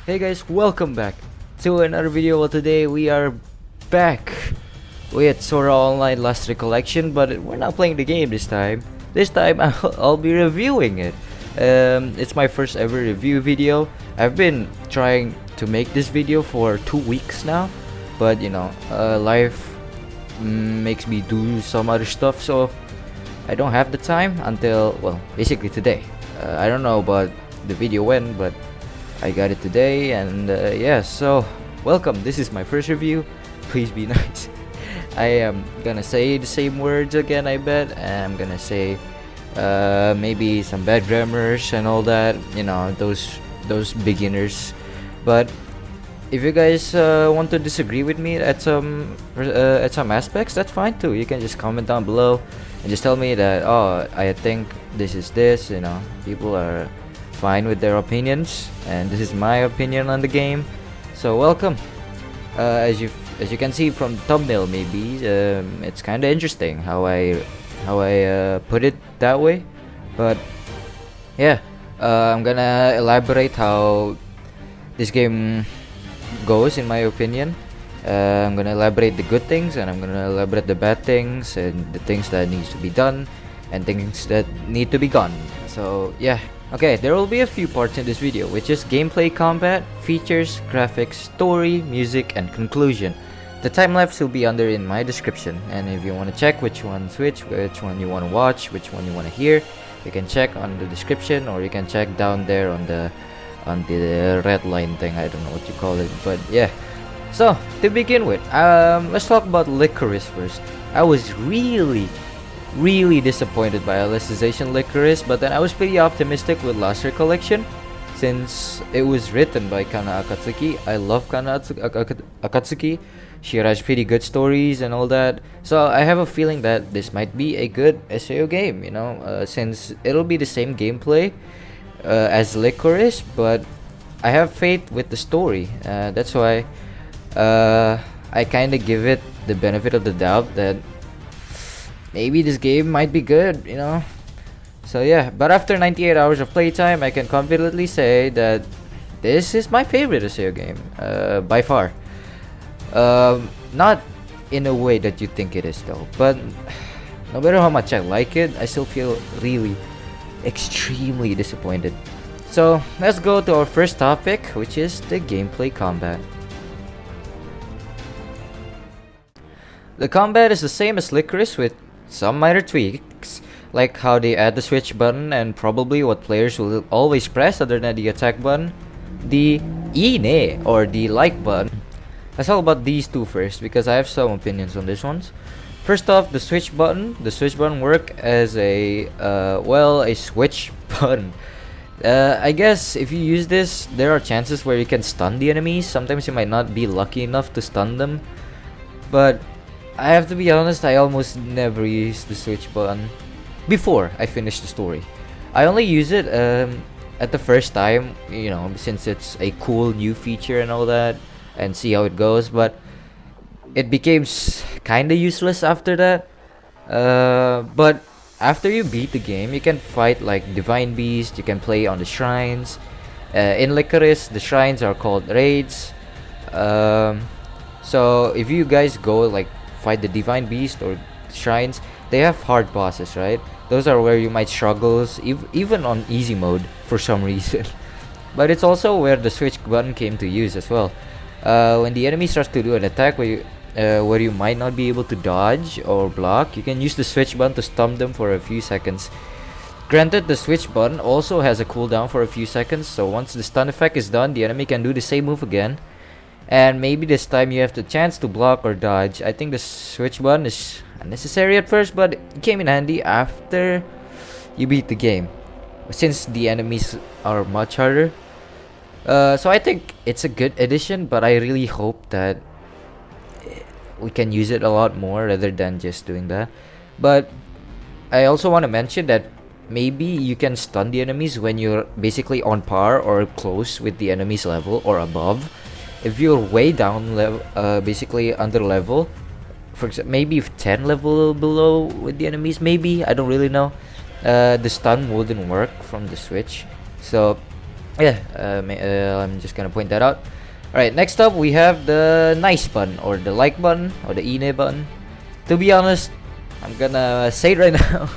Hey guys, welcome back to another video. Well, today we are back with Sora Online Last Recollection, but we're not playing the game this time. This time I'll be reviewing it. It's my first ever review video. I've been trying to make this video for 2 weeks now, but life makes me do some other stuff, so I don't have the time until, well, basically today. I don't know about the video when, but I got it today, and yeah, so welcome. This is my first review. Please be nice. I am gonna say the same words again, I bet. I'm gonna say maybe some bad grammars and all that, those beginners. But if you guys want to disagree with me at some aspects, that's fine too. You can just comment down below and just tell me that, oh, I think this is this. People are fine with their opinions, and this is my opinion on the game. So welcome. As you can see from the thumbnail, maybe it's kind of interesting how I put it that way. But yeah, I'm gonna elaborate how this game goes in my opinion. I'm gonna elaborate the good things, and I'm gonna elaborate the bad things, and the things that needs to be done and things that need to be gone. So yeah. Okay, there will be a few parts in this video, which is gameplay, combat, features, graphics, story, music, and conclusion. The time-lapse will be under in my description, and if you want to check which one's which one you want to watch, which one you want to hear, you can check on the description, or you can check down there on the red line thing. I don't know what you call it, but yeah. So to begin with, let's talk about Licorice first. I was really disappointed by Alicization Licorice, but then I was pretty optimistic with Last Recollection since it was written by Kana Akatsuki. I love Kana Akatsuki. She writes pretty good stories and all that, so I have a feeling that this might be a good SAO game, since it'll be the same gameplay as Licorice, but I have faith with the story. That's why I kind of give it the benefit of the doubt that maybe this game might be good, So yeah, but after 98 hours of playtime, I can confidently say that this is my favorite SAO game, by far. Not in a way that you think it is though, but no matter how much I like it, I still feel really extremely disappointed. So let's go to our first topic, which is the gameplay combat. The combat is the same as Licorice with some minor tweaks, like how they add the switch button and probably what players will always press other than the attack button, the ine or the like button. Let's talk about these two first because I have some opinions on this ones. First off, the switch button. The switch button work as a switch button. I guess if you use this, there are chances where you can stun the enemies. Sometimes you might not be lucky enough to stun them, but I have to be honest, I almost never use the switch button before I finish the story. I only use it at the first time, since it's a cool new feature and all that, and see how it goes, but it became kinda useless after that. But after you beat the game, you can fight like Divine Beast, you can play on the shrines. In Licorice, the shrines are called raids. So if you guys go like fight the Divine Beast or shrines, they have hard bosses, right? Those are where you might struggle, even on easy mode for some reason. But it's also where the switch button came to use as well. When the enemy starts to do an attack where you might not be able to dodge or block, you can use the switch button to stun them for a few seconds. Granted, the switch button also has a cooldown for a few seconds, so once the stun effect is done, the enemy can do the same move again. And maybe this time you have the chance to block or dodge. I think the switch button is unnecessary at first, but it came in handy after you beat the game, since the enemies are much harder. So I think it's a good addition, but I really hope that we can use it a lot more rather than just doing that. But I also want to mention that maybe you can stun the enemies when you're basically on par or close with the enemy's level or above. If you're way down level, basically under level, for example, maybe 10 level below with the enemies, maybe, I don't really know, the stun wouldn't work from the switch. So Yeah, I'm just gonna point that out. Alright, next up we have the nice button, or the like button, or the ine button. To be honest, I'm gonna say it right now.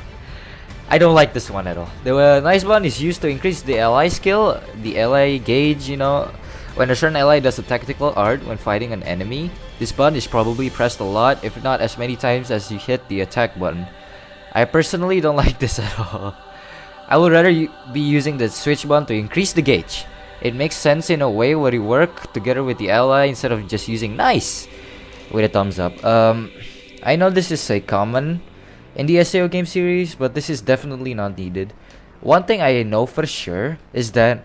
I don't like this one at all. The nice button is used to increase the ally skill, the ally gauge, you know. When a certain ally does a tactical art when fighting an enemy, this button is probably pressed a lot, if not as many times as you hit the attack button. I personally don't like this at all. I would rather be using the switch button to increase the gauge. It makes sense in a way where you work together with the ally instead of just using nice with a thumbs up. I know this is a common in the SAO game series, but this is definitely not needed. One thing I know for sure is that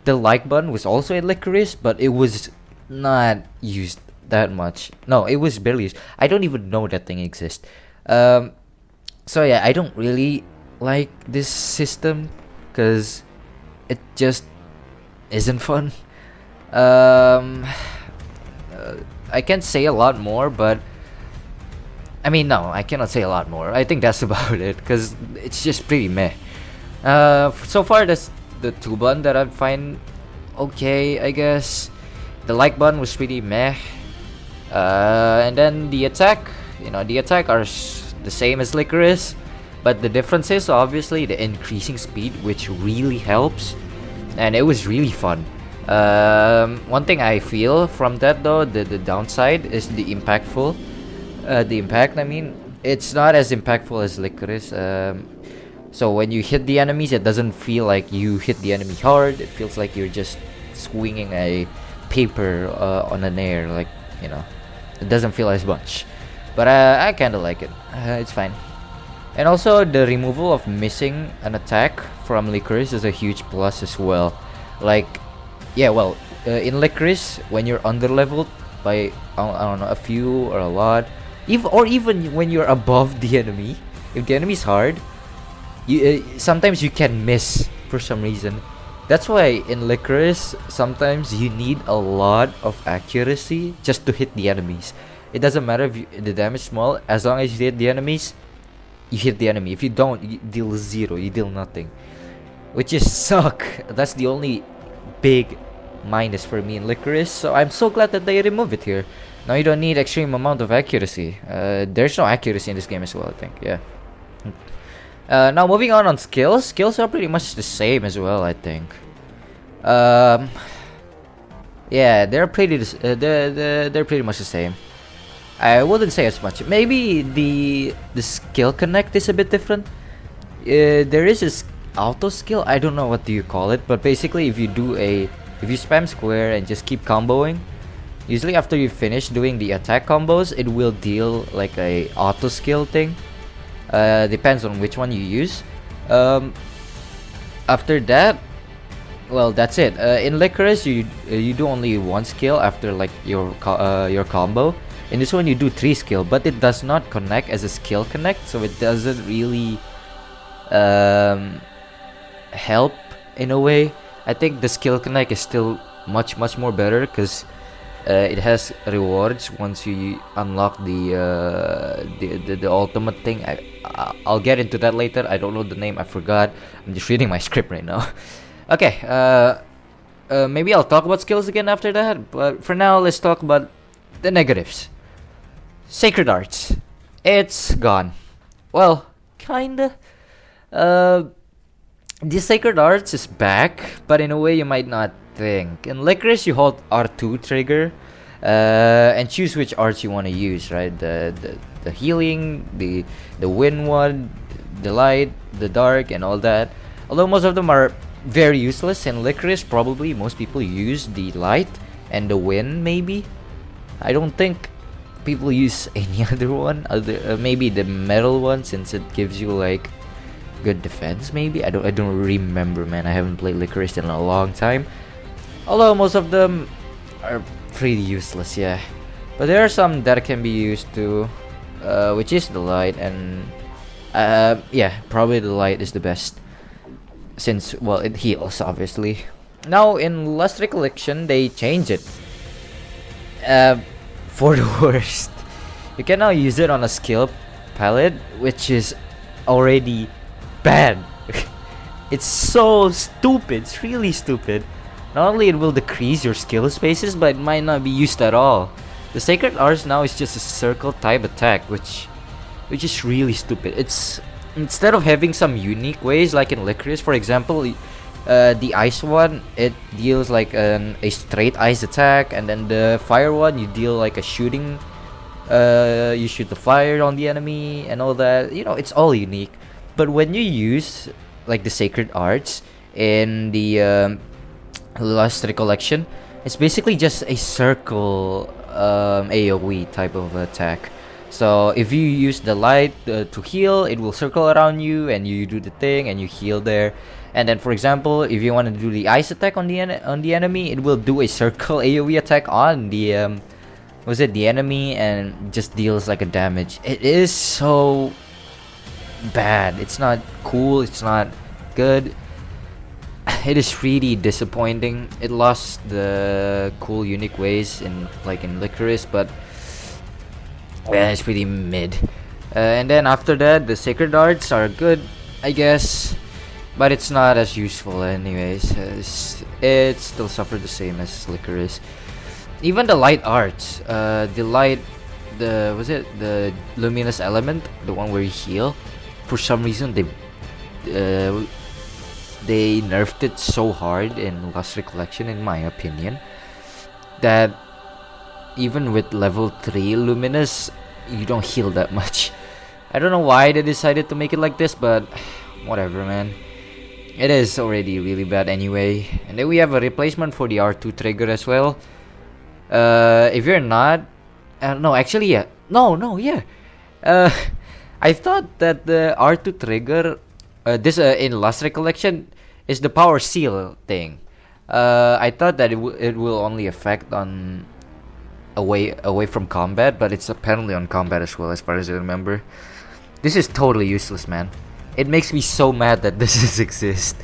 the like button was also in Licorice, but it was not used that much. No, it was barely used. I don't even know that thing exists. So yeah, I don't really like this system because it just isn't fun. I can't say a lot more, but I mean, no, I cannot say a lot more. I think that's about it because it's just pretty meh. So far, that's the two button that I find okay, I guess. The like button was pretty meh. And then the attack, the attack are the same as Licorice, but the difference is obviously the increasing speed, which really helps, and it was really fun. One thing I feel from that though, the downside is the impactful. The impact, I mean, it's not as impactful as Licorice. So when you hit the enemies, it doesn't feel like you hit the enemy hard. It feels like you're just swinging a paper on an air, like, it doesn't feel as much. But I kind of like it. It's fine. And also, the removal of missing an attack from Licorice is a huge plus as well. Like, yeah, well, in Licorice, when you're underleveled by, I don't know, a few or a lot, even when you're above the enemy, if the enemy's hard, sometimes you can miss for some reason. That's why in Licorice, sometimes you need a lot of accuracy just to hit the enemies. It doesn't matter if the damage is small, as long as you hit the enemies, you hit the enemy. If you don't, you deal 0, you deal nothing, which is suck. That's the only big minus for me in Licorice, so I'm so glad that they remove it here. Now you don't need extreme amount of accuracy. There's no accuracy in this game as well, I think. Yeah. Now moving on skills. Skills are pretty much the same as well, I think. Yeah, they're pretty much the same. I wouldn't say as much. Maybe the skill connect is a bit different. There is this auto skill. I don't know what do you call it, but basically if you spam square and just keep comboing, usually after you finish doing the attack combos, it will deal like a auto skill thing. Depends on which one you use. After that, well, that's it. In Licorice, you do only one skill after like your combo. In this one, you do 3 skill, but it does not connect as a skill connect, so it doesn't really help in a way. I think the skill connect is still much more better because it has rewards once you unlock the ultimate thing. I'll get into that later. I don't know the name. I forgot. I'm just reading my script right now. Okay. Maybe I'll talk about skills again after that. But for now, let's talk about the negatives. Sacred Arts. It's gone. Well, kinda. The Sacred Arts is back, but in a way you might not think. In Licorice, you hold R2 trigger and choose which arts you want to use, right? The healing, the wind one, the light, the dark, and all that. Although most of them are very useless. In Licorice, probably most people use the light and the wind, maybe. I don't think people use any other one, maybe the metal one, since it gives you like good defense. Maybe I don't remember, man. I haven't played Licorice in a long time. Although most of them are pretty useless, yeah. But there are some that can be used too, which is the light, and yeah, probably the light is the best, since, well, it heals obviously. Now in Last Recollection, they change it for the worst. You can now use it on a skill palette, which is already bad. It's so stupid. It's really stupid. Not only it will decrease your skill spaces, but it might not be used at all. The Sacred Arts now is just a circle type attack, which is really stupid. It's instead of having some unique ways like in Licorice, for example, the ice one, it deals like a straight ice attack, and then the fire one, you deal like a shooting. You shoot the fire on the enemy and all that. You know, it's all unique. But when you use like the Sacred Arts in the Last Recollection, it's basically just a circle AoE type of attack. So if you use the light to heal, it will circle around you and you do the thing and you heal there. And then, for example, if you want to do the ice attack on the enemy, it will do a circle AoE attack on the the enemy and just deals like a damage. It is so bad. It's not cool. It's not good. It is really disappointing. It lost the cool unique ways in Licorice, but yeah, it's pretty mid. And then after that, the Sacred Arts are good, I guess, but it's not as useful anyways. It still suffered the same as Licorice. Even the Light Arts, the Luminous Element, the one where you heal, for some reason they nerfed it so hard in Lost Recollection, in my opinion, that even with level 3 Luminous, you don't heal that much. I don't know why they decided to make it like this, but whatever, man. It is already really bad anyway. And then we have a replacement for the R2 trigger as well. If you're not... no, actually, yeah. Yeah. I thought that the R2 trigger... in Last Recollection is the power seal thing. I thought that it will only affect on away from combat, but it's apparently on combat as well, as far as I remember. This is totally useless, man. It makes me so mad that this exists.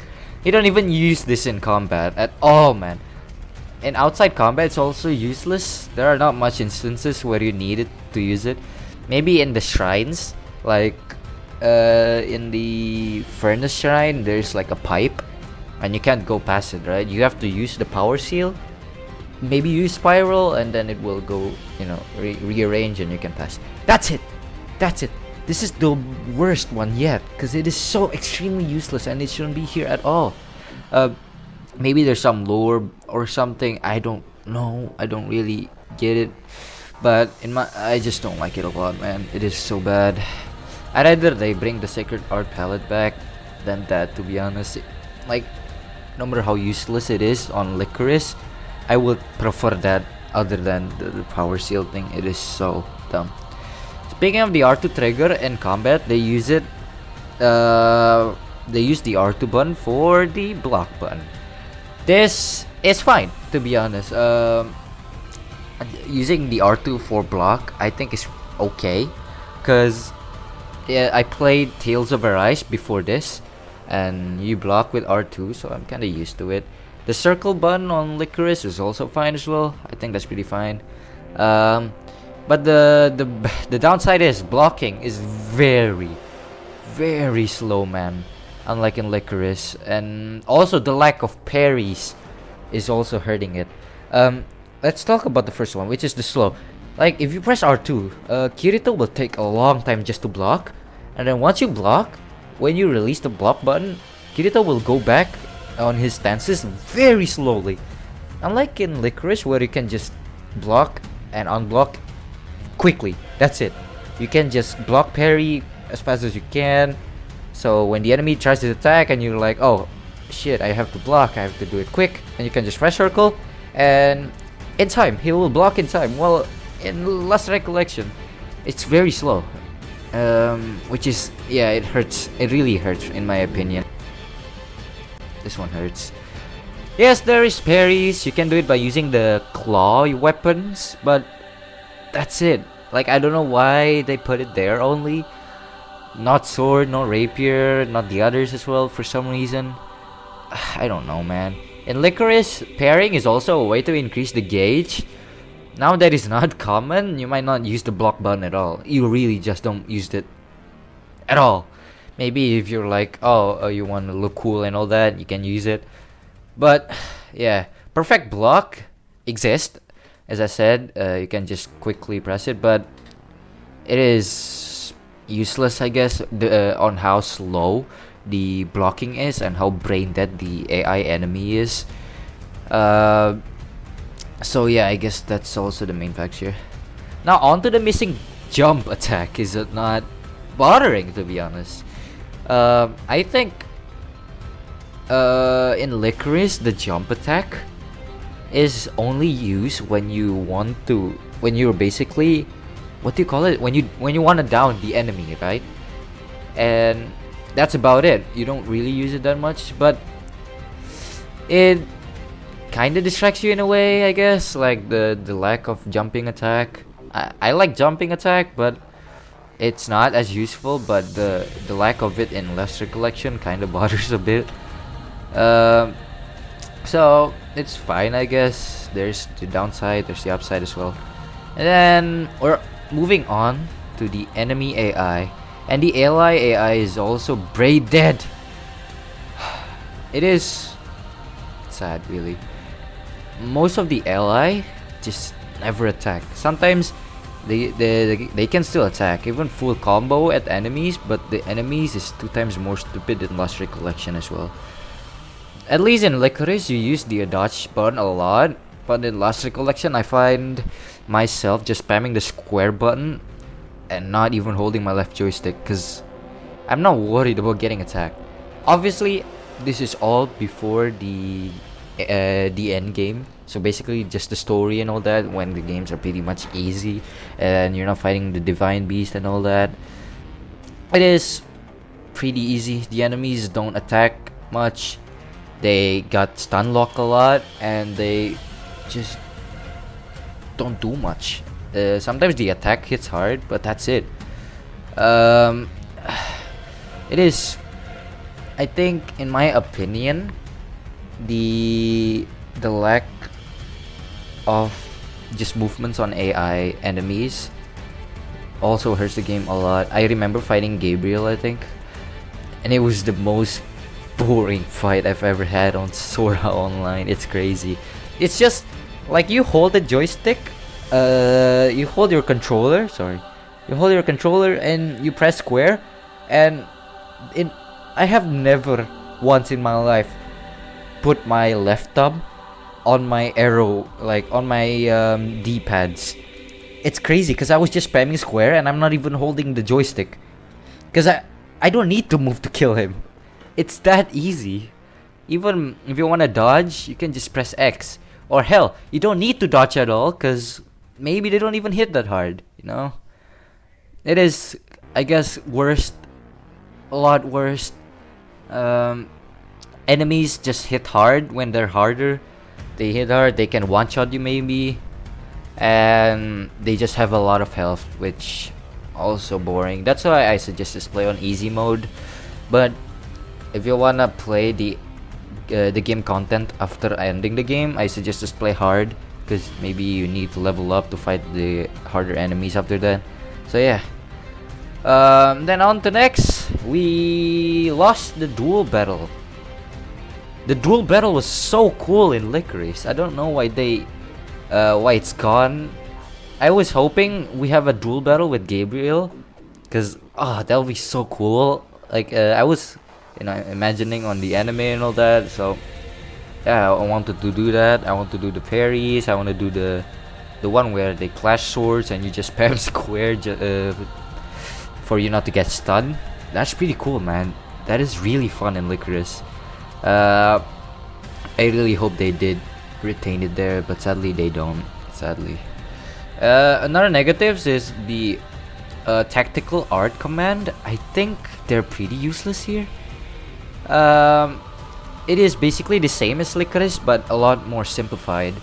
You don't even use this in combat at all, man. In outside combat, it's also useless. There are not much instances where you need it to use it. Maybe in the shrines, like in the Furnace Shrine, there's like a pipe, and you can't go past it, right? You have to use the power seal. Maybe use spiral, and then it will go, rearrange, and you can pass. That's it. This is the worst one yet, because it is so extremely useless, and it shouldn't be here at all. Maybe there's some lore or something. I don't know. I don't really get it, but I just don't like it a lot, man. It is so bad. I'd rather they bring the Sacred Art palette back than that, to be honest. Like, no matter how useless it is on Licorice, I would prefer that other than the power seal thing. It is so dumb. Speaking of the R2 trigger in combat, they use it. They use the R2 button for the block button. This is fine, to be honest. Using the R2 for block, I think is okay, cause I played Tales of Arise before this, and you block with R2, so I'm kind of used to it. The circle button on Licorice is also fine as well. I think that's pretty fine. But the downside is blocking is very, very slow, man. Unlike in Licorice, and also the lack of parries is also hurting it. Let's talk about the first one, which is the slow. Like, if you press R2, Kirito will take a long time just to block, and then once you block, when you release the block button, Kirito will go back on his stances very slowly. Unlike in Licorice, where you can just block and unblock quickly. That's it. You can just block parry as fast as you can. So when the enemy tries to attack and you're like, oh shit, I have to block, I have to do it quick, and you can just press circle, and in time, he will block in time. Well, in Last Recollection, it's very slow. Which is, yeah, it hurts. It really hurts, in my opinion. This one hurts. Yes, there is parries. You can do it by using the claw weapons, but that's it. Like, I don't know why they put it there only. Not sword, no rapier, not the others as well for some reason. I don't know, man. In Licorice, pairing is also a way to increase the gauge. Now that is not common, you might not use the block button at all. You really just don't use it at all. Maybe if you're like, oh, you want to look cool and all that, you can use it. But yeah, perfect block exists. As I said, you can just quickly press it, but it is useless, I guess, on how slow the blocking is and how brain dead the AI enemy is. So yeah, I guess that's also the main factor. Now on to the missing jump attack. Is it not bothering, to be honest? I think in Licorice the jump attack is only used when you want to, when you're basically, what do you call it, when you want to down the enemy, right? And that's about it. You don't really use it that much, but it kind of distracts you in a way, I guess, like the lack of jumping attack. I like jumping attack, but it's not as useful. But the lack of it in Last Recollection kind of bothers a bit. So it's fine, I guess. There's the downside, there's the upside as well. And then we're moving on to the enemy AI, and the ally AI is also brain dead. It is sad, really. Most of the ally just never attack. Sometimes they can still attack, even full combo at enemies, but the enemies is 2 times more stupid than Last Recollection as well. At least in Licorice, you use the dodge button a lot, but in Last Recollection, I find myself just spamming the square button and not even holding my left joystick, because I'm not worried about getting attacked. Obviously, this is all before the end game, so basically just the story and all that, when the games are pretty much easy and you're not fighting the divine beast and all that. It is pretty easy. The enemies don't attack much. They got stun lock a lot, and they just don't do much. Sometimes the attack hits hard, but that's it. It is, I think, in my opinion, the lack of just movements on AI enemies also hurts the game a lot. I remember fighting Gabriel, I think, and it was the most boring fight I've ever had on Sora Online. It's crazy. It's just like you hold the joystick, you hold your controller, and you press square, and I have never once in my life put my left thumb on my arrow, like on my D-pads. It's crazy because I was just spamming square and I'm not even holding the joystick, because I don't need to move to kill him. It's that easy. Even if you want to dodge, you can just press X. Or hell, you don't need to dodge at all, because maybe they don't even hit that hard, you know? It is, I guess, a lot worse. Enemies just hit hard when they're harder. They hit hard, they can one-shot you maybe. And they just have a lot of health, which also boring. That's why I suggest just play on easy mode. But if you wanna play the game content after ending the game, I suggest just play hard, because maybe you need to level up to fight the harder enemies after that. So yeah. Then on to next, we lost the duel battle. The duel battle was so cool in Licorice. I don't know why why it's gone. I was hoping we have a duel battle with Gabriel, because that would be so cool. Like I was, imagining on the anime and all that. So yeah, I wanted to do that. I want to do the parries. I want to do the one where they clash swords and you just spam square for you not to get stunned. That's pretty cool, man. That is really fun in Licorice. I really hope they did retain it there, but sadly they don't. Sadly. Another negatives is the tactical art command. I think they're pretty useless here. It is basically the same as Licorice, but a lot more simplified.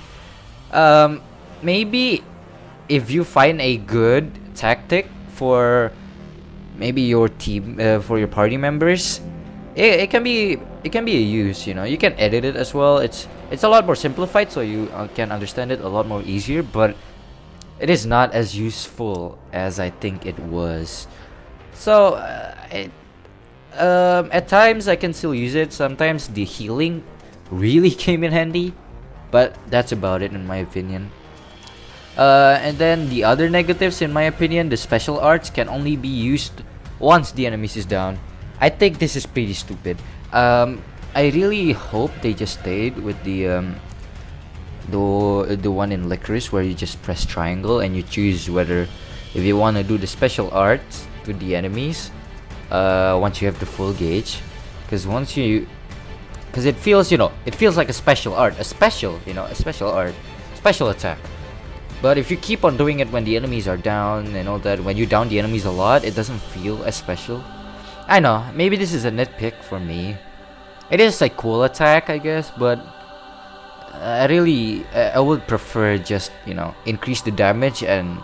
Maybe if you find a good tactic for maybe your team, for your party members, it can be a use. You can edit it as well. It's a lot more simplified, so you can understand it a lot more easier. But it is not as useful as I think it was. So At times I can still use it. Sometimes the healing really came in handy, but that's about it in my opinion. And then the other negatives, in my opinion, the special arts can only be used once the enemies is down. I think this is pretty stupid. I really hope they just stayed with the one in Licorice where you just press triangle and you choose whether if you want to do the special arts to the enemies once you have the full gauge, because it feels, it feels like a special art, a special art, special attack. But if you keep on doing it when the enemies are down and all that, when you down the enemies a lot, it doesn't feel as special. I know, maybe this is a nitpick for me. It is a cool attack, I guess, but I would prefer just, increase the damage and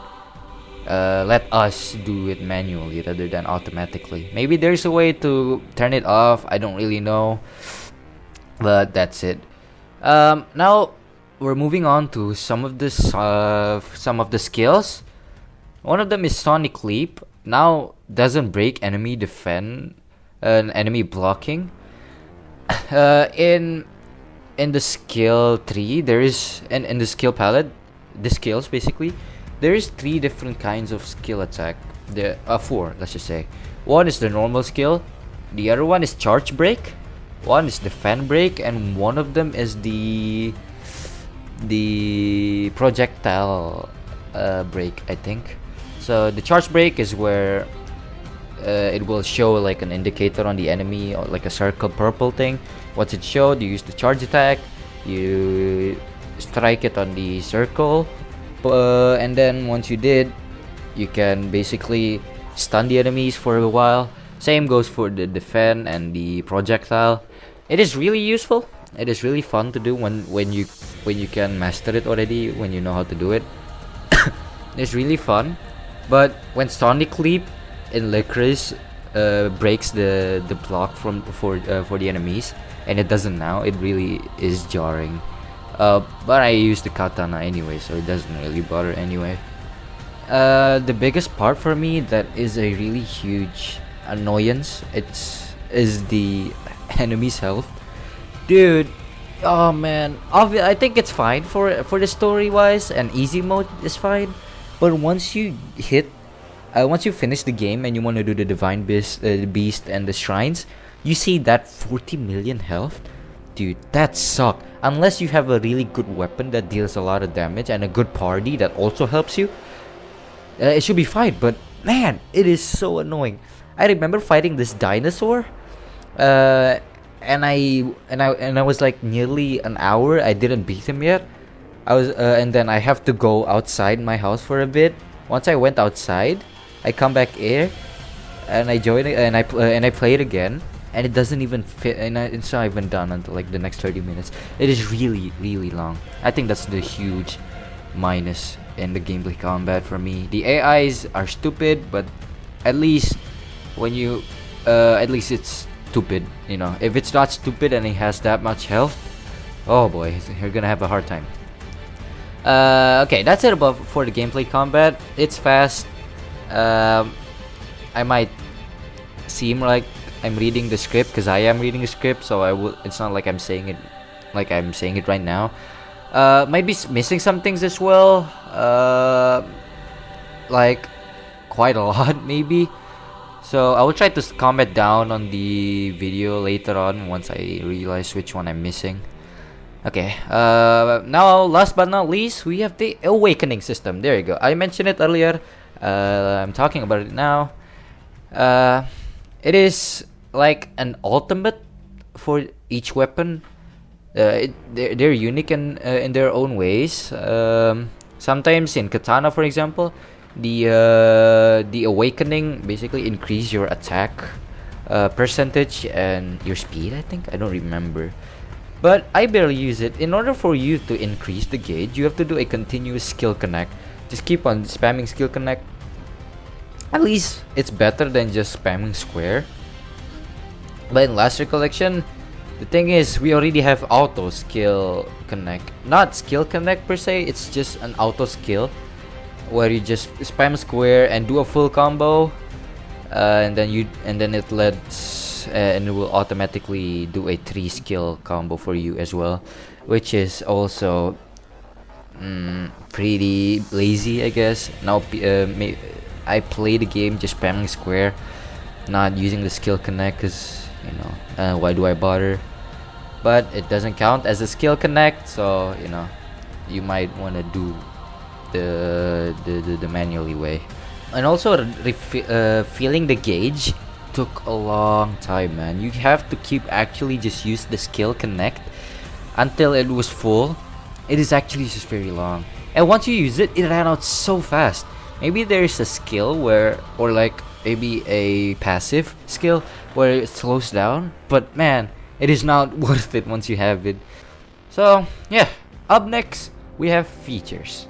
let us do it manually rather than automatically. Maybe there's a way to turn it off, I don't really know. But that's it. Now we're moving on to some of the skills. One of them is Sonic Leap. Now doesn't break enemy enemy blocking. In the skill tree, there is in the skill palette, the skills basically, there is 3 different kinds of skill attack. The 4, let's just say. One is the normal skill. The other one is charge break. One is the fan break, and one of them is the projectile break, I think. So the charge break is where it will show like an indicator on the enemy, or like a circle purple thing. Once it showed, you use the charge attack, you strike it on the circle, and then once you did, you can basically stun the enemies for a while. Same goes for the defend and the projectile. It is really useful. It is really fun to do when you can master it already, when you know how to do it. It's really fun. But when Sonic Leap in Licorice breaks the block for the enemies, and it doesn't now, it really is jarring. But I use the katana anyway, so it doesn't really bother anyway. The biggest part for me that is a really huge annoyance, is the enemy's health. Dude, oh man, I think it's fine for the story wise, and easy mode is fine. But once you finish the game and you want to do the divine beast and the shrines, you see that 40 million health. Dude, that sucks. Unless you have a really good weapon that deals a lot of damage and a good party that also helps you, it should be fine. But man, it is so annoying. I remember fighting this dinosaur, and I was like nearly an hour. I didn't beat him yet. And then I have to go outside my house for a bit. Once I went outside, I come back here, and I join it, and I play it again, and it doesn't even fit, and it's not even done until like the next 30 minutes. It is really, really long. I think that's the huge minus in the gameplay combat for me. The AIs are stupid, but at least at least it's stupid. If it's not stupid and it has that much health, oh boy, you're gonna have a hard time. Okay, that's it for the gameplay combat. It's fast. I might seem like I'm reading the script, because I am reading the script, so it's not like I'm saying it right now. Might be missing some things as well, like quite a lot maybe. So I will try to comment down on the video later on once I realize which one I'm missing. Okay, now last but not least, we have the awakening system. There you go. I mentioned it earlier. I'm talking about it now. It is like an ultimate for each weapon. They're unique in their own ways. Sometimes in katana, for example, the awakening basically increase your attack percentage and your speed. I think, I don't remember, but I barely use it. In order for you to increase the gauge, you have to do a continuous skill connect. Just keep on spamming skill connect. At least it's better than just spamming square. But in last recollection, the thing is, we already have auto skill connect. Not skill connect per se, it's just an auto skill where you just spam square and do a full combo. and then it lets and it will automatically do a 3 skill combo for you as well, which is also pretty lazy, I guess. Now I play the game just spamming square, not using the skill connect, because why do I bother? But it doesn't count as a skill connect, so you might want to do the manually way. And also filling the gauge took a long time, man. You have to keep actually just use the skill connect until it was full. It is actually just very long, and once you use it, it ran out so fast. Maybe there's a skill where, or like maybe a passive skill where it slows down, but man, it is not worth it once you have it. So yeah, up next we have features.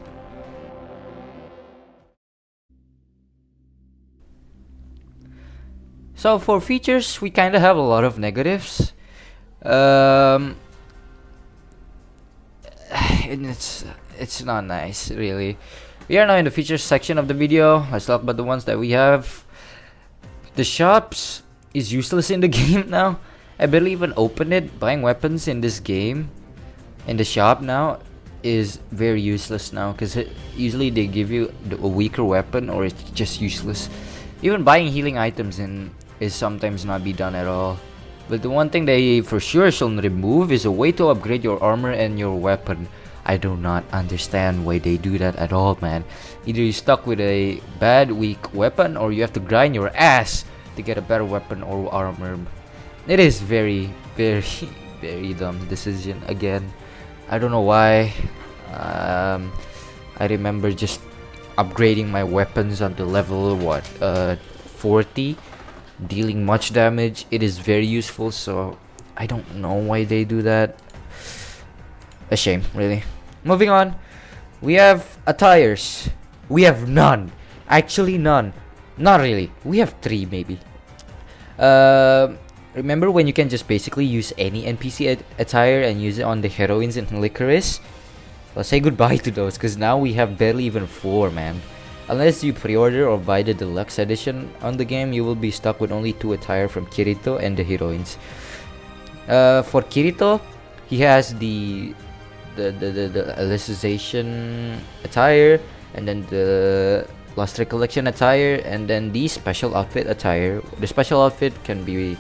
So for features, we kind of have a lot of negatives. And it's not nice, really. We are now in the features section of the video. Let's talk about the ones that we have. The shops is useless in the game now. I barely even open it. Buying weapons in this game, in the shop now, is very useless now, because usually they give you a weaker weapon or it's just useless. Even buying healing items is sometimes not be done at all. But the one thing they for sure shall remove is a way to upgrade your armor and your weapon. I do not understand why they do that at all, man. Either you're stuck with a bad, weak weapon, or you have to grind your ass to get a better weapon or armor. It is very, very, very dumb decision again. I don't know why. I remember just upgrading my weapons until level 40, dealing much damage. It is very useful, so I don't know why they do that. A shame, really. Moving on, we have attires. We have none. Actually, none. Not really. We have 3 maybe. Remember when you can just basically use any NPC attire and use it on the heroines in Licorice? Well, say goodbye to those, because now we have barely even 4, man. Unless you pre-order or buy the deluxe edition on the game, you will be stuck with only 2 attire from Kirito and the heroines. For Kirito, he has the Alicization attire, and then the Lost Recollection attire, and then the special outfit attire. The special outfit can be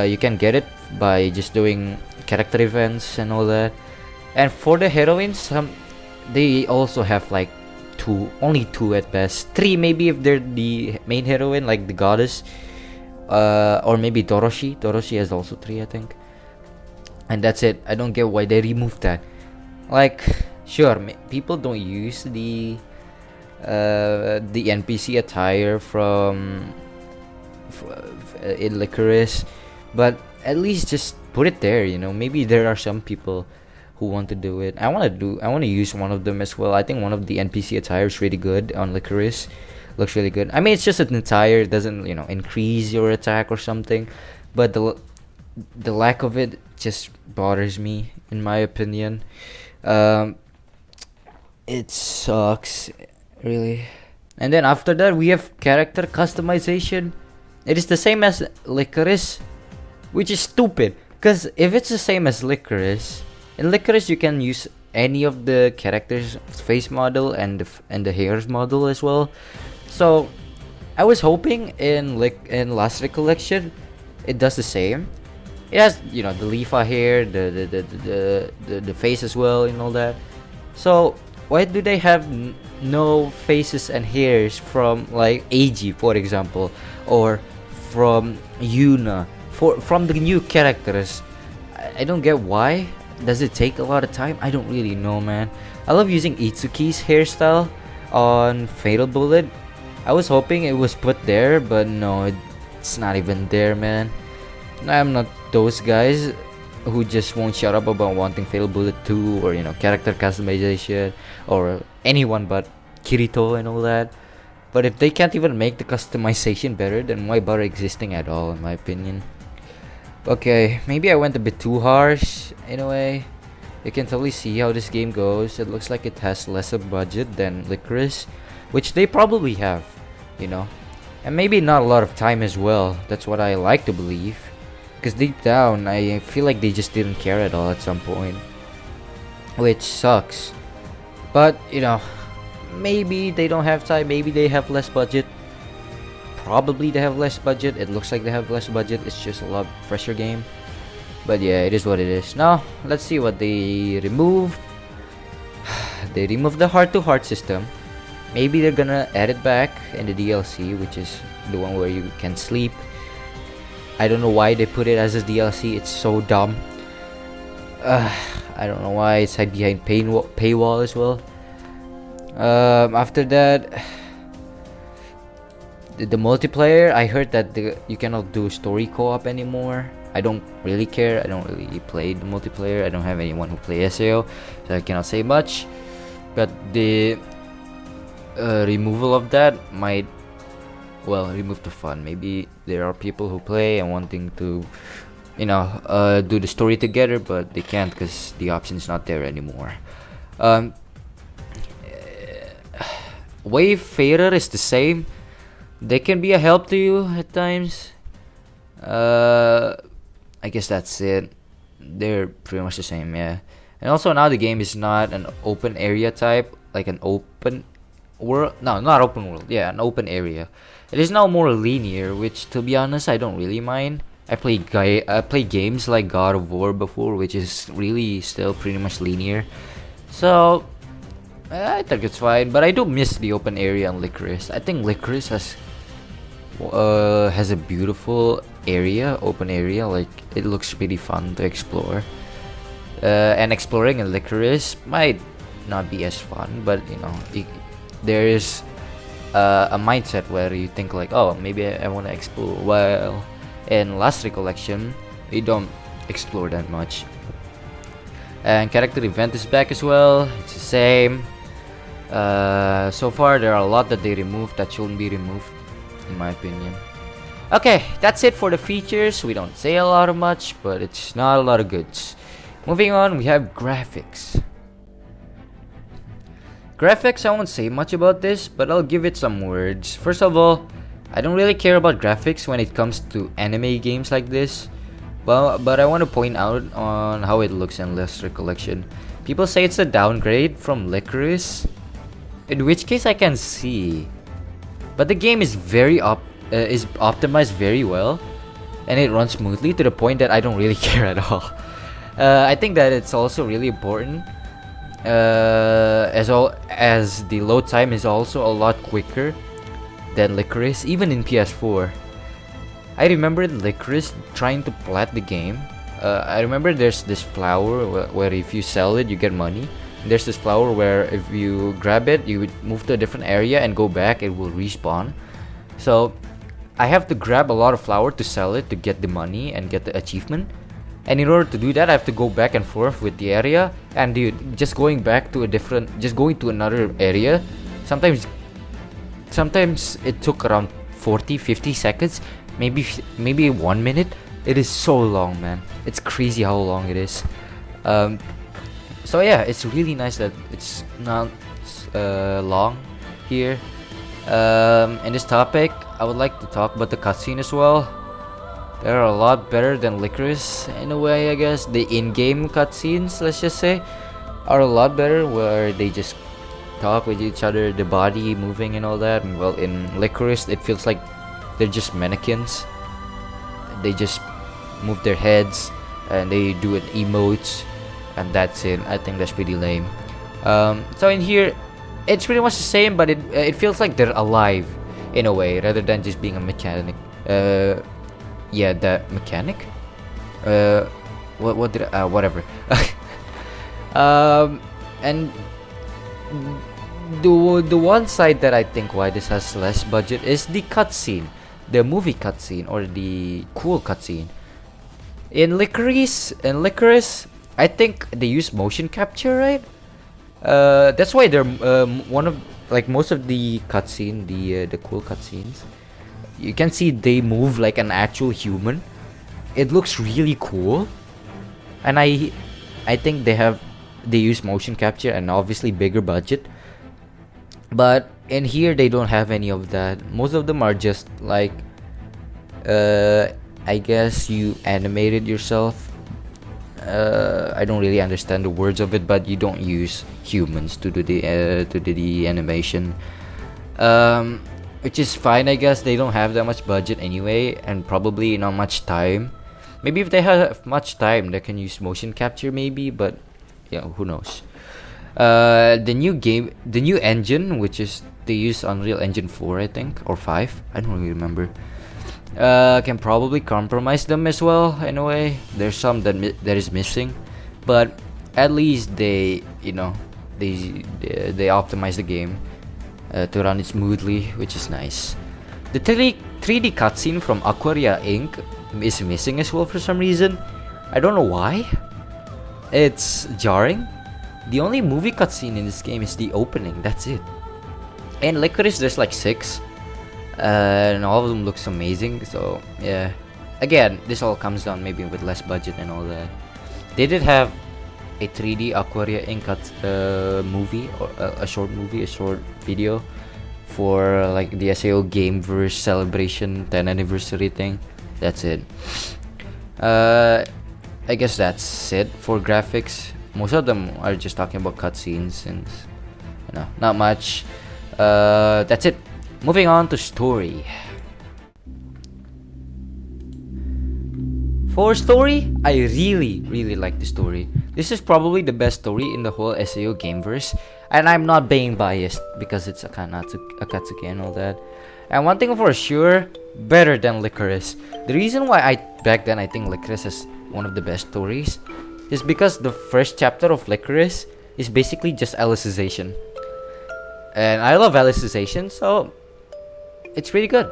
you can get it by just doing character events and all that. And for the heroines, they also have like only 2 at best, 3 maybe if they're the main heroine, like the goddess, or maybe Doroshi. Doroshi has also 3, I think, and that's it. I don't get why they removed that. Like, sure, people don't use the NPC attire from in Licorice, but at least just put it there. Maybe there are some people who want to do it. I want to use one of them as well. I think one of the NPC attire is really good on Licorice. Looks really good. I mean, it's just an attire. It doesn't increase your attack or something, but the lack of it just bothers me, in my opinion. It sucks, really. And then after that, we have character customization. It is the same as Licorice, which is stupid, because if it's the same as Licorice, in Licorice you can use any of the characters' face model and the hair's model as well. So I was hoping in Last Recollection it does the same. It has the Lifa hair, the face as well, and all that. So why do they have no faces and hairs from like Eiji, for example, or from Yuna, from the new characters? I don't get why. Does it take a lot of time? I don't really know, man. I love using Itsuki's hairstyle on Fatal Bullet. I was hoping it was put there, but no, it's not even there, man. I'm not those guys who just won't shut up about wanting Fatal Bullet 2 or character customization or anyone but Kirito and all that. But if they can't even make the customization better, then why bother existing at all, in my opinion? Okay, maybe I went a bit too harsh in a way. You can totally see how this game goes. It looks like it has less of budget than Licorice, which they probably have, And maybe not a lot of time as well. That's what I like to believe. Because deep down, I feel like they just didn't care at all at some point. Which sucks. But, you know, maybe they don't have time. Maybe they have less budget. Probably they have less budget. It looks like they have less budget. It's just a lot fresher game. But yeah, it is what it is. Now, let's see what they remove. They removed the heart-to-heart system. Maybe they're gonna add it back in the DLC, which is the one where you can sleep. I don't know why they put it as a DLC. It's so dumb. I don't know why it's hide behind paywall as well. After that, the multiplayer, I heard that you cannot do story co-op anymore. I don't really care. I don't really play the multiplayer. I don't have anyone who plays SAO, so I cannot say much. But the removal of that might, well, remove the fun. Maybe there are people who play and wanting to, you know, do the story together, but they can't because the option is not there anymore. Wayfarer is the same. They can be a help to you at times. I guess that's it. They're pretty much the same, yeah. And also now the game is not an open area type, like an open world. No, not open world. Yeah, an open area. It is now more linear, which to be honest, I don't really mind. I play games like God of War before, which is really still pretty much linear. So I think it's fine, but I do miss the open area on Licorice. I think Licorice has a beautiful area, open area. Like it looks pretty fun to explore. And exploring in Licorice might not be as fun, but you know, there is a mindset where you think like, oh, maybe I want to explore. While in Last Recollection, we don't explore that much. And character event is back as well. It's the same. So far, there are a lot that they removed that shouldn't be removed, in my opinion. Okay, that's it for the features. We don't say a lot of much, but it's not a lot of goods. Moving on, we have graphics. Graphics, I won't say much about this, but I'll give it some words. First of all, I don't really care about graphics when it comes to anime games like this. Well, but I want to point out on how it looks in Last Recollection. People say it's a downgrade from Licorice, in which case I can see. But the game is is optimized very well, and it runs smoothly to the point that I don't really care at all. I think that it's also really important, as the load time is also a lot quicker than Licorice, even in PS4. I remember Licorice trying to plat the game. I remember there's this flower where if you sell it, you get money. There's this flower where if you grab it, you would move to a different area and go back, it will respawn. So I have to grab a lot of flower to sell it to get the money and get the achievement. And in order to do that, I have to go back and forth with the area. And dude, just going to another area, sometimes it took around 40-50 seconds, maybe 1 minute. It is so long, man. It's crazy how long it is. So yeah, it's really nice that it's not long here. In this topic, I would like to talk about the cutscene as well. They're a lot better than Licorice in a way, I guess. The in-game cutscenes, let's just say, are a lot better, where they just talk with each other, the body moving and all that. And well, in Licorice, it feels like they're just mannequins. They just move their heads and they do it emotes, and that's it. I think that's pretty lame. So in here, it's pretty much the same, but it feels like they're alive in a way, rather than just being a mechanic. Yeah, the mechanic. Whatever. And the one side that I think why this has less budget is the cutscene, the movie cutscene or the cool cutscene. In Licorice, I think they use motion capture, right? That's why they're one of like most of the cutscene, the cool cutscenes. You can see they move like an actual human. It looks really cool, and I think they use motion capture and obviously bigger budget. But And here they don't have any of that. Most of them are just like, I guess you animated yourself. I don't really understand the words of it, but you don't use humans to do the animation, which is fine. I guess they don't have that much budget anyway, and probably not much time. Maybe if they have much time, they can use motion capture, maybe. But who knows? The new engine, which is they use Unreal Engine 4, I think, or 5. I don't really remember. Can probably compromise them as well in a way. There's some that is missing, but at least they optimize the game to run it smoothly, which is nice. The 3D cutscene from Aquaria Inc. is missing as well for some reason. I don't know why. It's jarring. The only movie cutscene in this game is the opening. That's it. And Licorice, there's like 6. And all of them looks amazing. So yeah, again, this all comes down maybe with less budget and all that. They did have a 3D Aquaria Inc. movie, or a short video for like the SAO Gameverse celebration 10th anniversary thing. That's it. I guess that's it for graphics. Most of them are just talking about cutscenes and not much. That's it. Moving on to story. For story, I really like the story. This is probably the best story in the whole SAO Gameverse, and I'm not being biased because it's Akatsuki and all that. And one thing for sure, better than Licorice. The reason why back then I think Licorice is one of the best stories is because the first chapter of Licorice is basically just Alicization. And I love Alicization, so it's really good.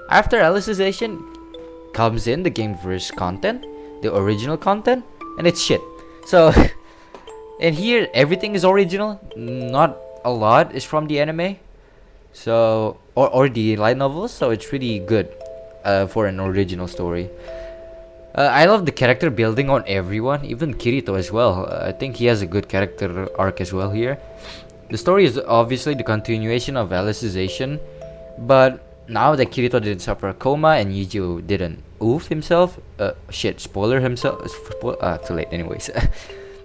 After Alicization comes in the Gameverse content, the original content, and it's shit. So, and here everything is original. Not a lot is from the anime, so or the light novels. So it's really good for an original story. I love the character building on everyone, even Kirito as well. I think he has a good character arc as well here. The story is obviously the continuation of Alicization, but now that Kirito didn't suffer a coma and Yuji didn't oof himself, spoiler himself. Too late, anyways.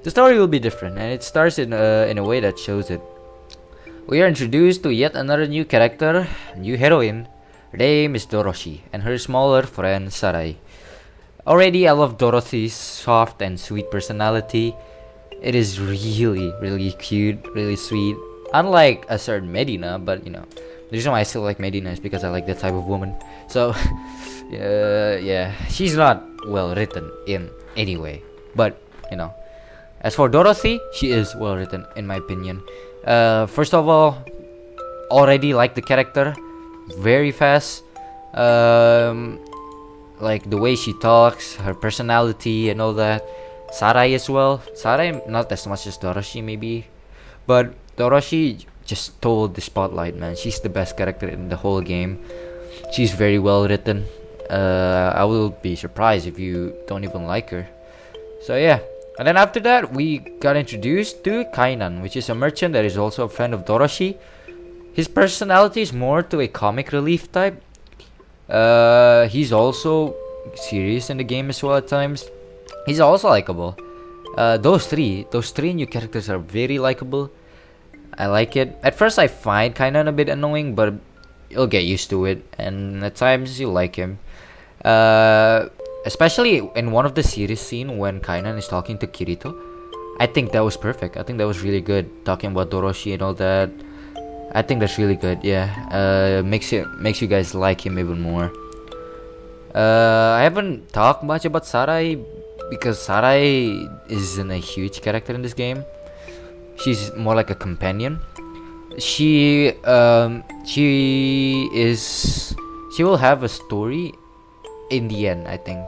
The story will be different, and it starts in a way that shows it. We are introduced to yet another new character, new heroine. Her name is Doroshi, and her smaller friend Sarai. Already, I love Dorothy's soft and sweet personality. It is really cute, really sweet. Unlike a certain Medina, but the reason why I still like Medina is because I like that type of woman. So, yeah, she's not well written in any way. But, as for Dorothy, she is well written in my opinion. First of all, already like the character, very fast. Like the way she talks, her personality and all that. Sarai as well. Sarai not as much as Doroshi maybe, but Doroshi just stole the spotlight, man. She's the best character in the whole game. She's very well written. I will be surprised if you don't even like her. So yeah. And then after that, we got introduced to Kainan, which is a merchant that is also a friend of Doroshi. His personality is more to a comic relief type. He's also serious in the game as well at times. He's also likable. Those three new characters are very likable. I like it. At first I find Kainan a bit annoying, but you'll get used to it, and at times you like him. Especially in one of the series scene when Kainan is talking to Kirito. I think that was perfect. I think that was really good, talking about Doroshi and all that. I think that's really good. Yeah, makes you guys like him even more. I haven't talked much about Sarai because Sarai isn't a huge character in this game. She's more like a companion. She will have a story in the end, I think,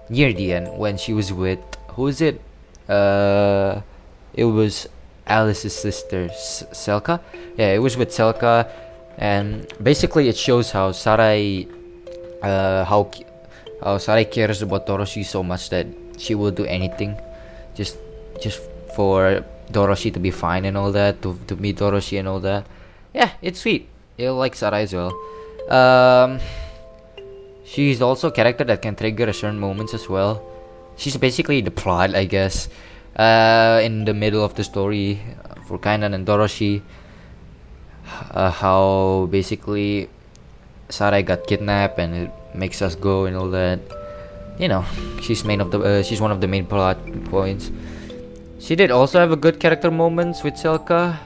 near the end, when she was with, who is it? It was Alice's sister, Selka. Yeah, it was with Selka, and basically it shows how Sarai, how Sarai cares about Doroshi so much that she will do anything, just for Doroshi to be fine and all that, to meet Doroshi and all that. Yeah, it's sweet. You'll like Sarai as well. Um, she's also a character that can trigger a certain moments as well. She's basically the plot, I guess. In the middle of the story for Kainan and Doroshi, how basically Sarai got kidnapped and it makes us go and all that. You know, she's one of the main plot points. She did also have a good character moments with Selka.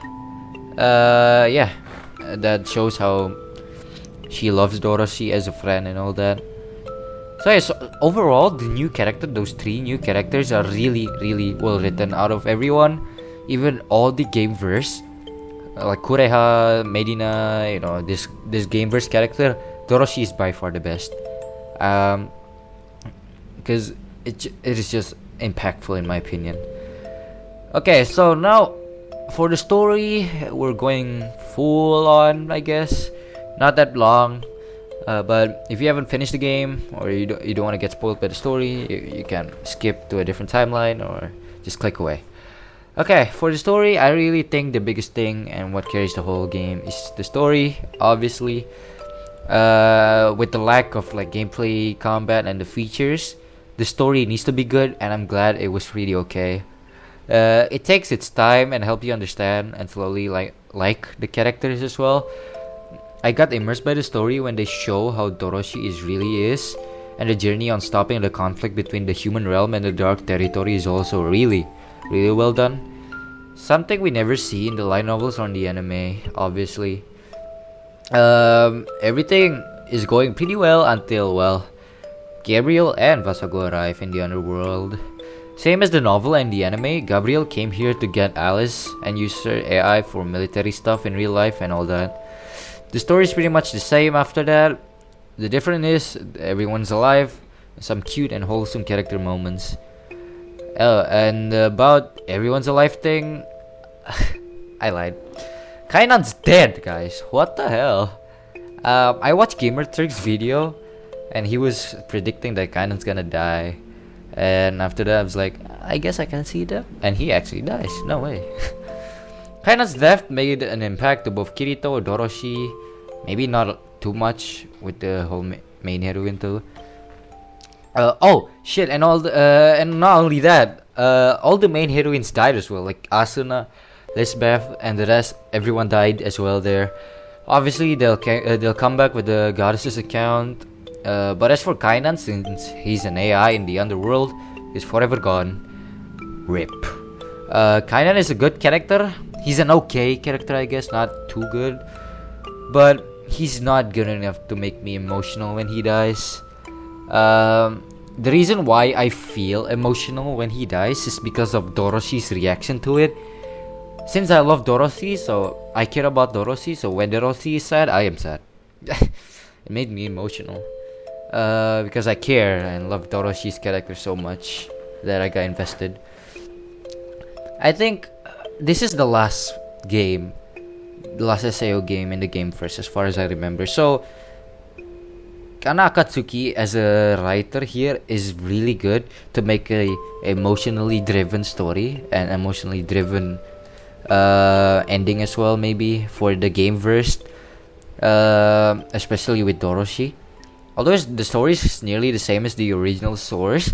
Yeah, that shows how she loves Doroshi as a friend and all that. So yeah, so overall, those three new characters are really, really well written out of everyone. Even all the game verse, like Kureha, Medina, this game verse character, Doroshi is by far the best. Because it is just impactful in my opinion. Okay, so now for the story, we're going full on, I guess. Not that long. But if you haven't finished the game or you don't want to get spoiled by the story, you can skip to a different timeline or just click away. Okay, for the story, I really think the biggest thing and what carries the whole game is the story, obviously. With the lack of like gameplay, combat, and the features, the story needs to be good, and I'm glad it was really okay. It takes its time and help you understand and slowly like the characters as well. I got immersed by the story when they show how Doroshi really is, and the journey on stopping the conflict between the human realm and the dark territory is also really, really well done. Something we never see in the light novels or in the anime, obviously. Everything is going pretty well until, well, Gabriel and Vasago arrive in the underworld. Same as the novel and the anime, Gabriel came here to get Alice and use her AI for military stuff in real life and all that. The story is pretty much the same after that. The difference is everyone's alive, some cute and wholesome character moments. And about everyone's alive thing, I lied. Kainan's dead, guys. What the hell? I watched GamerTurk's video, and he was predicting that Kainan's gonna die. And after that, I was like, I guess I can see that. And he actually dies. No way. Kainan's death made an impact to both Kirito, Doroshi, maybe not too much with the whole main heroine too. Oh shit! And and not only that, all the main heroines died as well, like Asuna, Lisbeth, and the rest. Everyone died as well there. Obviously, they'll come back with the goddess's account. But as for Kainan, since he's an AI in the underworld, he's forever gone. RIP. Kainan is a good character. He's an okay character, I guess, not too good. But he's not good enough to make me emotional when he dies. The reason why I feel emotional when he dies is because of Doroshi's reaction to it. Since I love Doroshi, so I care about Doroshi, so when Doroshi is sad, I am sad. It made me emotional. Because I care and love Doroshi's character so much that I got invested. I think this is the last game, the last SAO game in the game first, as far as I remember. So, Kana Akatsuki as a writer here is really good to make a emotionally driven story and emotionally driven ending as well, maybe for the game verse, especially with Doroshi. Although the story is nearly the same as the original source,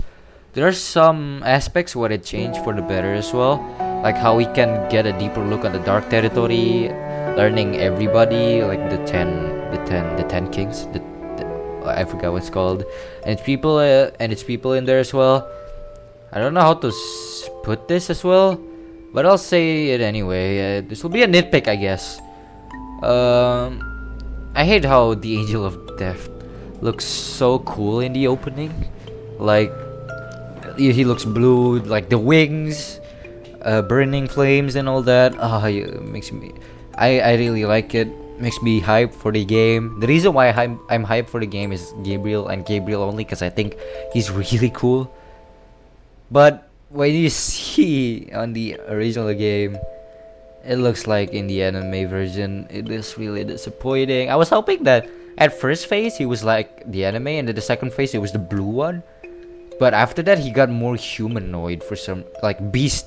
there are some aspects where it changed for the better as well, like how we can get a deeper look at the dark territory, learning everybody, like the ten kings. I forgot what it's called, and its people in there as well. I don't know how to put this as well, but I'll say it anyway. This will be a nitpick, I guess. I hate how the Angel of Death looks so cool in the opening. Like, he looks blue, like the wings, burning flames and all that. It makes me, I really like it. Makes me hyped for the game. The reason why I'm hyped for the game is Gabriel and Gabriel only, because I think he's really cool. But when you see on the original game, it looks like in the anime version, it is really disappointing. I was hoping that at first phase he was like the anime, and then the second phase it was the blue one. But after that he got more humanoid for some like beast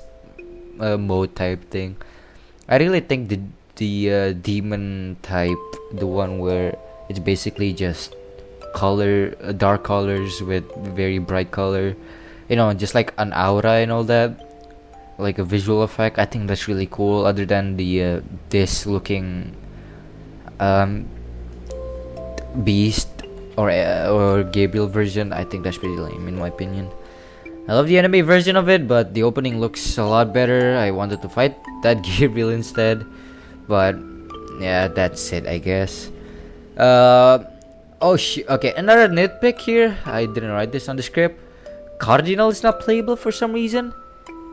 mode type thing. I really think the demon type, the one where it's basically just color, dark colors with very bright color, just like an aura and all that, like a visual effect. I think that's really cool. Other than the this looking beast or Gabriel version, I think that's pretty lame in my opinion. I love the anime version of it, but the opening looks a lot better. I wanted to fight that Gabriel instead, but yeah, that's it, I guess. Okay, another nitpick here. I didn't write this on the script. Cardinal is not playable for some reason.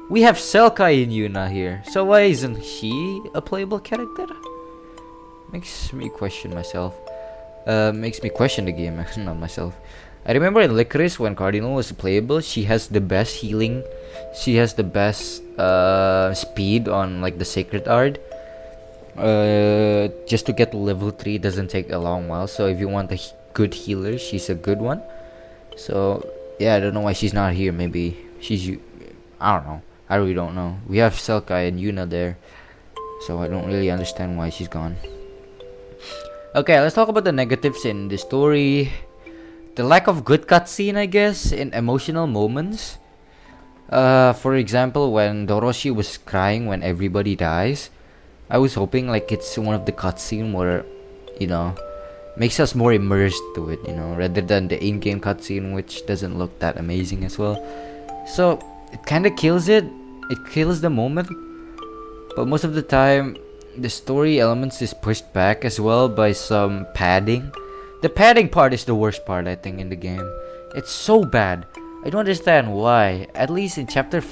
We have Selkai and Yuna here, so why isn't she a playable character? Makes me question myself. Makes me question the game, not myself. I remember in Licorice when Cardinal was playable, she has the best healing. She has the best speed on like the Sacred Art. Just to get to level 3 doesn't take a long while. So if you want a good healer, she's a good one. So yeah, I don't know why she's not here. Maybe I don't know. I really don't know. We have Selkai and Yuna there, so I don't really understand why she's gone. Okay, let's talk about the negatives in the story. The lack of good cutscene, I guess, in emotional moments. For example, when Doroshi was crying when everybody dies, I was hoping like it's one of the cutscene where, makes us more immersed to it, rather than the in-game cutscene, which doesn't look that amazing as well. So it kind of kills it. It kills the moment. But most of the time, the story elements is pushed back as well by some padding. The padding part is the worst part, I think, in the game. It's so bad. I don't understand why. At least in chapter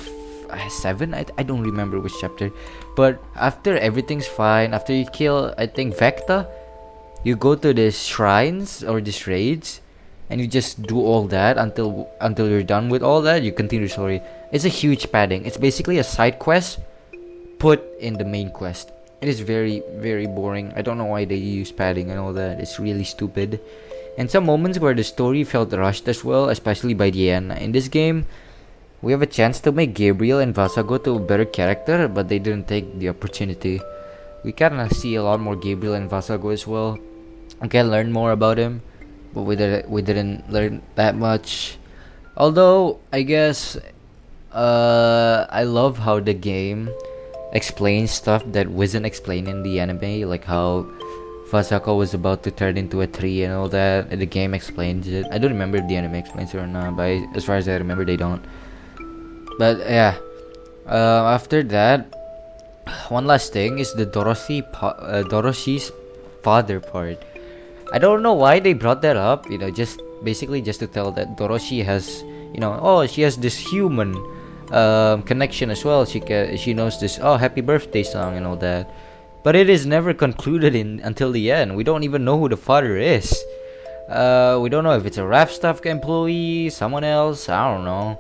7, I don't remember which chapter. But after everything's fine, after you kill, I think, Vecta, you go to the shrines or these raids, and you just do all that until you're done with all that. You continue the story. It's a huge padding. It's basically a side quest put in the main quest. It is very, very boring. I don't know why they use padding and all that. It's really stupid. And some moments where the story felt rushed as well, especially by the end. In this game, we have a chance to make Gabriel and Vasago to a better character, but they didn't take the opportunity. We kinda see a lot more Gabriel and Vasago as well. We can learn more about him, but we didn't learn that much. Although, I guess, I love how the game explains stuff that wasn't explained in the anime, like how Vasako was about to turn into a tree and all that, and the game explains it. I don't remember if the anime explains it or not, but as far as I remember, they don't. But yeah, after that, one last thing is the Doroshi's father part. I don't know why they brought that up, just basically just to tell that Doroshi has, she has this human connection as well. She knows this happy birthday song and all that, but it is never concluded until the end. We don't even know who the father is. We don't know if it's a Raf Staff employee, someone else, I don't know.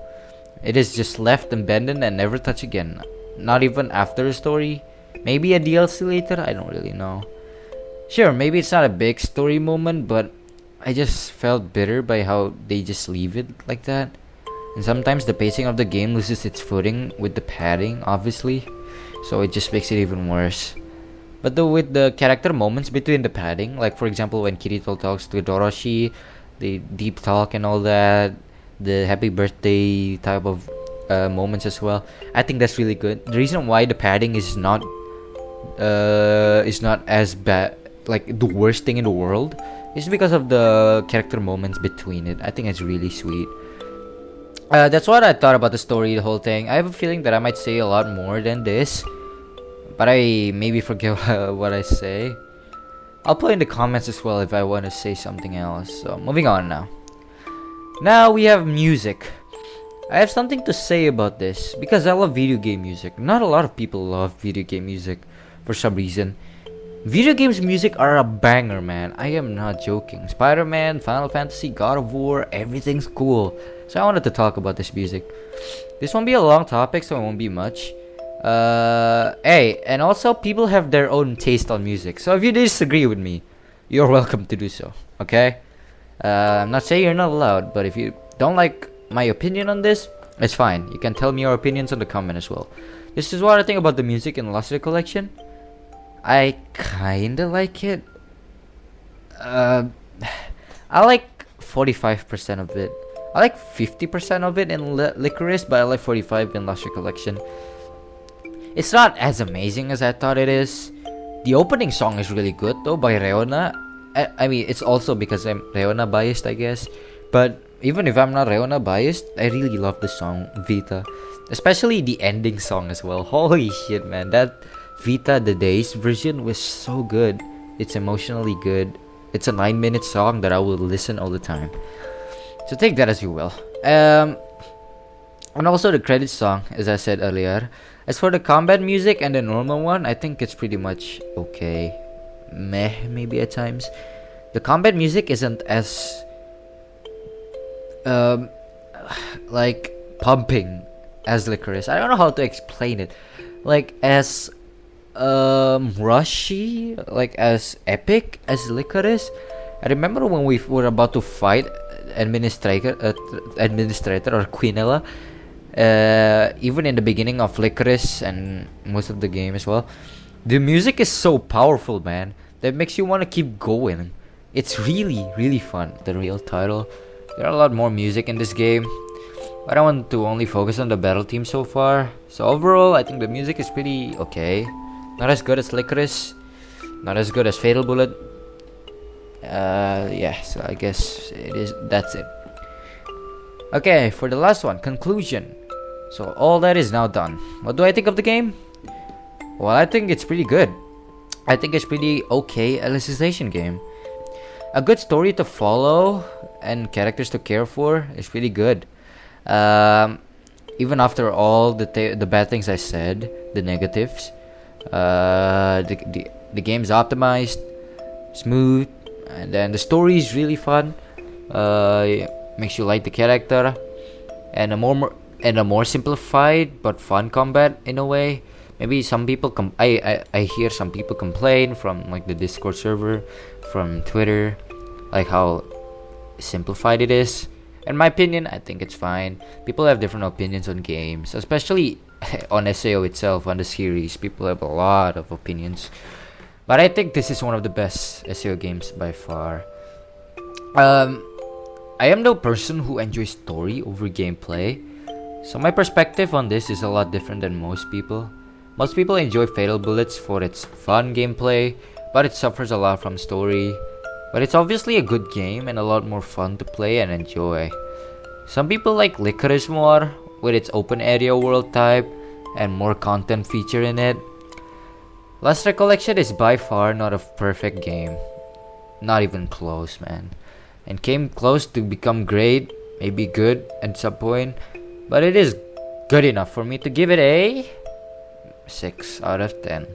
It is just left abandoned and never touched again, not even after the story. Maybe a DLC later, I don't really know. Sure, maybe it's not a big story moment, but I just felt bitter by how they just leave it like that. And sometimes the pacing of the game loses its footing with the padding, obviously, so it just makes it even worse. But with the character moments between the padding, like for example when Kirito talks to Doroshi, the deep talk and all that, the happy birthday type of moments as well, I think that's really good. The reason why the padding is not as bad, like the worst thing in the world, is because of the character moments between it. I think it's really sweet. That's what I thought about the story, the whole thing. I have a feeling that I might say a lot more than this, but I maybe forget what I say. I'll put in the comments as well if I want to say something else. So moving on now. Now we have music. I have something to say about this because I love video game music. Not a lot of people love video game music for some reason. Video games music are a banger, man. I am not joking. Spider-Man, Final Fantasy, God of War, everything's cool. So I wanted to talk about this music. This won't be a long topic, so it won't be much. Hey, and also people have their own taste on music. So if you disagree with me, you're welcome to do so. Okay? I'm not saying you're not allowed, but if you don't like my opinion on this, it's fine. You can tell me your opinions on the comment as well. This is what I think about the music in Lost Recollection. I kinda like it. Uh, I like 45% of it. I like 50% of it in Licorice, but I like 45 in Lost Recollection. It's not as amazing as I thought it is. The opening song is really good though, by Reona. I mean, it's also because I'm Reona biased, I guess. But even if I'm not Reona biased, I really love the song Vita, especially the ending song as well. Holy shit, man! That Vita the Days version was so good. It's emotionally good. It's a 9-minute song that I will listen all the time. So take that as you will. And also the credits song, as I said earlier. As for the combat music and the normal one, I think it's pretty much okay. Meh, maybe at times. The combat music isn't as like pumping as Licorice. I don't know how to explain it. Like as rushy, like as epic as Licorice. I remember when we were about to fight administrator or Quinella. Even in the beginning of Licorice and most of the game as well, the music is so powerful, man, that makes you want to keep going. It's really fun. The real title. There are a lot more music in this game, but I want to only focus on the battle theme so far. So overall, I think the music is pretty okay. Not as good as Licorice, not as good as Fatal Bullet. Yeah, so I guess that's it. Okay, for the last one, conclusion. So all that is now done. What do I think of the game? Well, I think it's pretty good. I think it's pretty okay alicization game. A good story to follow and characters to care for is pretty good. Even after all the bad things I said, the negatives, the game's optimized, smooth, and then the story is really fun. Makes you like the character, and a more simplified but fun combat in a way. Maybe some people I hear some people complain from like the Discord server, from Twitter, like how simplified it is. In my opinion, I think it's fine. People have different opinions on games, especially on SAO itself, on the series. People have a lot of opinions, but I think this is one of the best SAO games by far. I am no person who enjoys story over gameplay, so my perspective on this is a lot different than most people. Most people enjoy Fatal Bullets for its fun gameplay, but it suffers a lot from story. But it's obviously a good game and a lot more fun to play and enjoy. Some people like Licorice more, with its open area world type and more content feature in it. Lost Recollection is by far not a perfect game. Not even close, man. And came close to become great, maybe good at some point, but it is good enough for me to give it a 6 out of 10.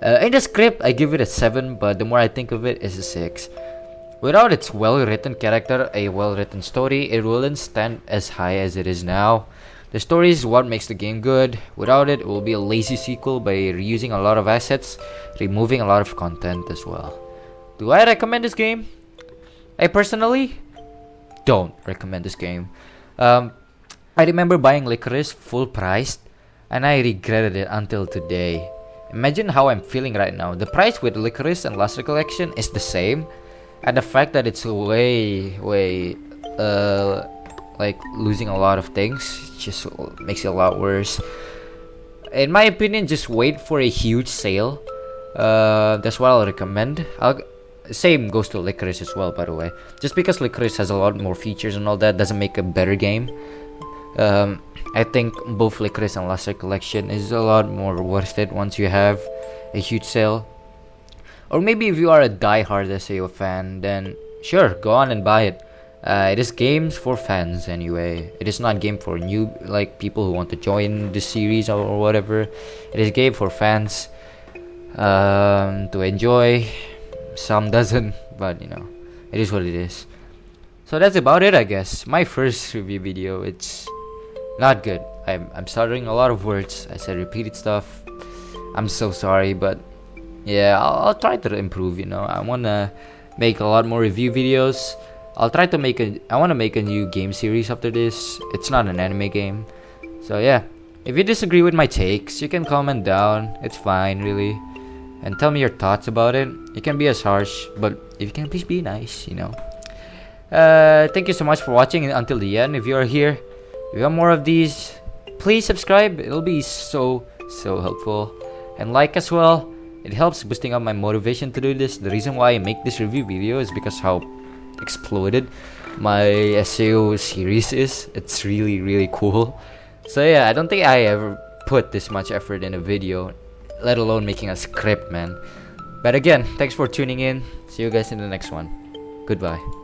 In the script, I give it a 7, but the more I think of it, it's a 6. Without its well-written character, a well-written story, it wouldn't stand as high as it is now. The story is what makes the game good. Without it, it will be a lazy sequel by reusing a lot of assets, removing a lot of content as well. Do I recommend this game? I personally don't recommend this game. I remember buying Licorice full priced, and I regretted it until today. Imagine how I'm feeling right now. The price with Licorice and Lost Recollection is the same, and the fact that it's way like losing a lot of things just makes it a lot worse. In my opinion, just wait for a huge sale. That's what I'll recommend. Same goes to Licorice as well, by the way. Just because Licorice has a lot more features and all that doesn't make a better game. I think both Licorice and Lost Recollection is a lot more worth it once you have a huge sale. Or maybe if you are a die-hard SAO fan, then sure, go on and buy it. It is games for fans anyway. It is not a game for new, like people who want to join the series or whatever. It is a game for fans to enjoy. Some doesn't, but you know, it is what it is. So that's about it, I guess. My first review video, it's not good. I'm stuttering a lot of words. I said repeated stuff. I'm so sorry, but yeah, I'll try to improve. You know, I wanna make a lot more review videos. I wanna make a new game series after this. It's not an anime game, so yeah. If you disagree with my takes, you can comment down. It's fine, really. and tell me your thoughts about it. You can be as harsh, but if you can, please be nice, you know. Thank you so much for watching until the end. If you are here, if you want more of these, please subscribe. It'll be so helpful. And like as well. It helps boosting up my motivation to do this. The reason why I make this review video is because how exploded my SEO series is. It's really cool. So yeah, I don't think I ever put this much effort in a video, let alone making a script, man. But again, thanks for tuning in. See you guys in the next one. Goodbye.